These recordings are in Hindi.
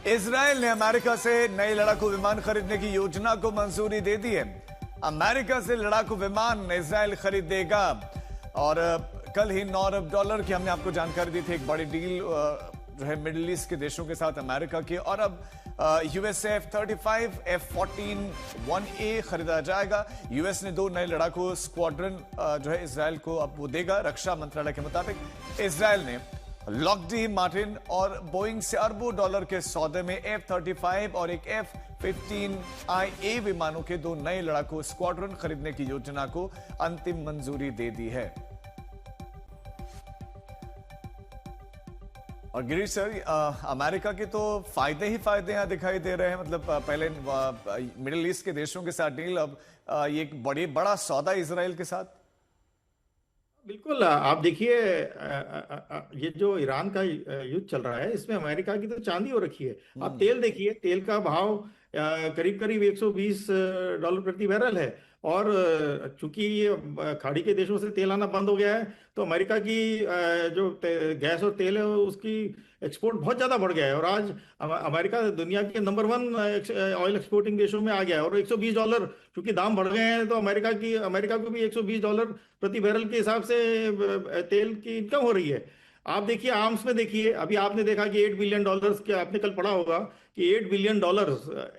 इजराइल ने अमेरिका से नए लड़ाकू विमान खरीदने की योजना को मंजूरी दे दी है। अमेरिका से लड़ाकू विमान इजराइल खरीदेगा और कल ही $9 अरब की हमने आपको जानकारी दी थी। एक बड़ी डील जो है मिडिल ईस्ट के देशों के साथ अमेरिका की, और अब यूएसए F-35 F-14 1A खरीदा जाएगा। यूएस ने 2 नए लड़ाकू स्क्वाड्रन जो है इजराइल को अब वो देगा। रक्षा मंत्रालय के मुताबिक इजराइल ने लॉकहीड मार्टिन और बोइंग से अरबों डॉलर के सौदे में F-35 और एक F-15IA विमानों के 2 नए लड़ाकू स्क्वाड्रन खरीदने की योजना को अंतिम मंजूरी दे दी है। और गिरीश सर, अमेरिका के तो फायदे ही फायदे यहां दिखाई दे रहे हैं। मतलब पहले मिडिल ईस्ट के देशों के साथ डील, अब ये एक बड़ा सौदा इजराइल के साथ। बिल्कुल, आप देखिए, ये जो ईरान का युद्ध चल रहा है, इसमें अमेरिका की तो चांदी हो रखी है। आप तेल देखिए, तेल का भाव करीब करीब $120 प्रति बैरल है। और चूंकि ये खाड़ी के देशों से तेल आना बंद हो गया है, तो अमेरिका की जो गैस और तेल है उसकी एक्सपोर्ट बहुत ज़्यादा बढ़ गया है। और आज अमेरिका दुनिया के नंबर 1 ऑयल एक्सपोर्टिंग देशों में आ गया है। और $120 चूंकि दाम बढ़ गए हैं, तो अमेरिका को भी $120 प्रति बैरल के हिसाब से तेल की इनकम हो रही है। आप देखिए, आर्म्स में देखिए, अभी आपने देखा कि $8 बिलियन के, आपने कल पढ़ा होगा कि $8 बिलियन,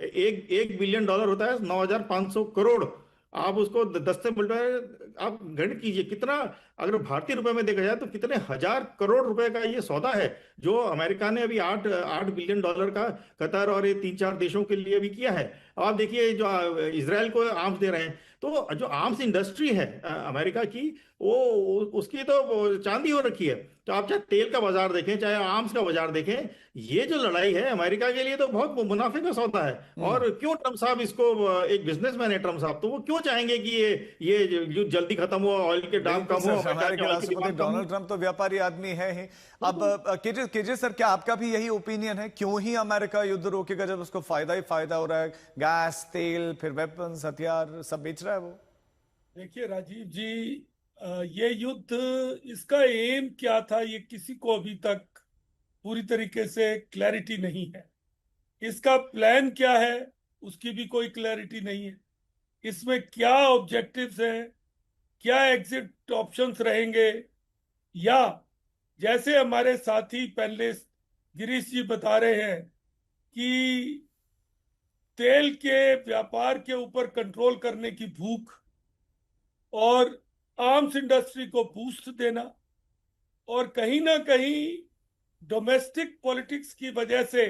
एक बिलियन डॉलर होता है 9,500 करोड़। आप उसको 10 से मल्टीप्लाई आप गणित कीजिए, कितना, अगर भारतीय रुपए में देखा जाए तो कितने हजार करोड़ रुपए का ये सौदा है जो अमेरिका ने अभी $8 बिलियन का कतर और ये 3-4 देशों के लिए भी किया है। अब आप देखिए, जो इजराइल को आर्म्स दे रहे हैं, तो जो आर्म्स इंडस्ट्री है अमेरिका की, वो उसकी तो चांदी हो रखी है। तो आप चाहे तेल का बाजार देखें, चाहे आर्म्स का बाजार देखें, ये जो लड़ाई है अमेरिका के लिए तो बहुत मुनाफे का सौदा है। और क्यों ट्रम्प साहब इसको, एक बिजनेसमैन है ट्रम्प साहब, तो वो क्यों चाहेंगे कि ये युद्ध जल्दी खत्म हो, ऑयल के दाम कम हो। हमारे राष्ट्रपति डोनाल्ड ट्रंप तो व्यापारी आदमी है ही। अब केजे सर, क्या आपका भी यही ओपिनियन है? क्यों ही अमेरिका युद्ध रोकेगा जब उसको फायदा ही फायदा हो रहा है? गैस, तेल, फिर वेपन्स, हथियार सब बेच रहा है वो। देखिए राजीव जी, ये युद्ध, इसका एम क्या था, ये किसी को अभी तक पूरी तरीके से क्लैरिटी नहीं है। इसका प्लान क्या है, उसकी भी कोई क्लैरिटी नहीं है। इसमें क्या ऑब्जेक्टिव्स हैं, क्या एग्जिट ऑप्शंस रहेंगे, या जैसे हमारे साथी पैनलिस्ट गिरीश जी बता रहे हैं कि तेल के व्यापार के ऊपर कंट्रोल करने की भूख और आर्म्स इंडस्ट्री को बूस्ट देना, और कहीं ना कहीं डोमेस्टिक पॉलिटिक्स की वजह से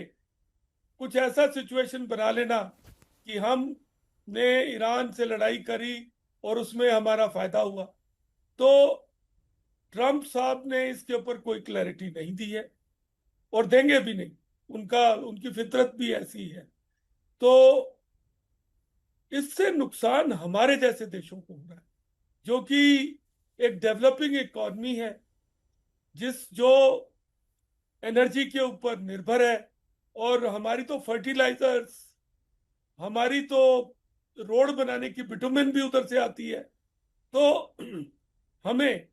कुछ ऐसा सिचुएशन बना लेना कि हमने ईरान से लड़ाई करी और उसमें हमारा फायदा हुआ। तो ट्रंप साहब ने इसके ऊपर कोई क्लैरिटी नहीं दी है और देंगे भी नहीं। उनकी फितरत भी ऐसी है। तो इससे नुकसान हमारे जैसे देशों को हो रहा है, जो कि एक डेवलपिंग इकोनॉमी है, जो एनर्जी के ऊपर निर्भर है। और हमारी तो फर्टिलाइजर्स, हमारी तो रोड बनाने की बिटुमेन भी उधर से आती है। तो हमें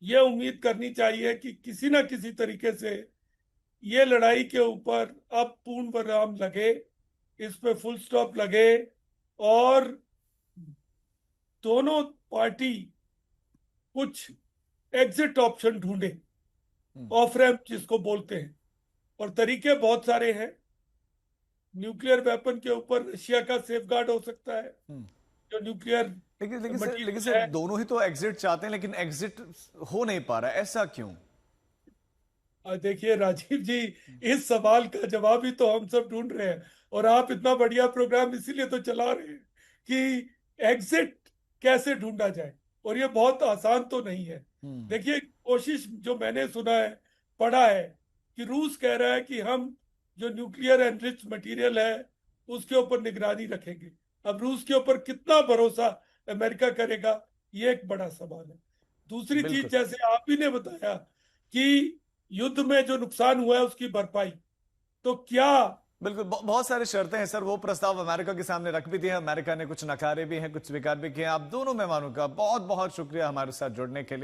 यह उम्मीद करनी चाहिए कि किसी ना किसी तरीके से ये लड़ाई के ऊपर अब पूर्ण विराम लगे, इस पे फुल स्टॉप लगे, और दोनों पार्टी कुछ एग्जिट ऑप्शन ढूंढे, ऑफ रैंप जिसको बोलते हैं। और तरीके बहुत सारे हैं। न्यूक्लियर वेपन के ऊपर रशिया का सेफगार्ड हो सकता है, जो न्यूक्लियर। लेकिन सर, दोनों ही तो एग्जिट चाहते हैं, लेकिन एग्जिट हो नहीं पा रहा है, ऐसा क्यों? देखिए राजीव जी, इस सवाल का जवाब ही तो हम सब ढूंढ रहे हैं, और आप इतना बढ़िया प्रोग्राम इसीलिए तो चला रहे हैं कि एग्जिट कैसे ढूंढा जाए। और ये बहुत आसान तो नहीं है। देखिए, कोशिश जो मैंने सुना है, पढ़ा है, कि रूस कह रहा है कि हम जो न्यूक्लियर एनरिच्ड मटेरियल है उसके ऊपर निगरानी रखेंगे। अब रूस के ऊपर कितना भरोसा अमेरिका करेगा, ये एक बड़ा सवाल है। दूसरी चीज, जैसे आप ही ने बताया कि युद्ध में जो नुकसान हुआ है उसकी भरपाई, तो क्या? बिल्कुल, बहुत सारे शर्तें हैं सर। वो प्रस्ताव अमेरिका के सामने रख भी दिए हैं। अमेरिका ने कुछ नकारे भी हैं, कुछ स्वीकार भी किए हैं। आप दोनों मेहमानों का बहुत बहुत शुक्रिया हमारे साथ जुड़ने के लिए।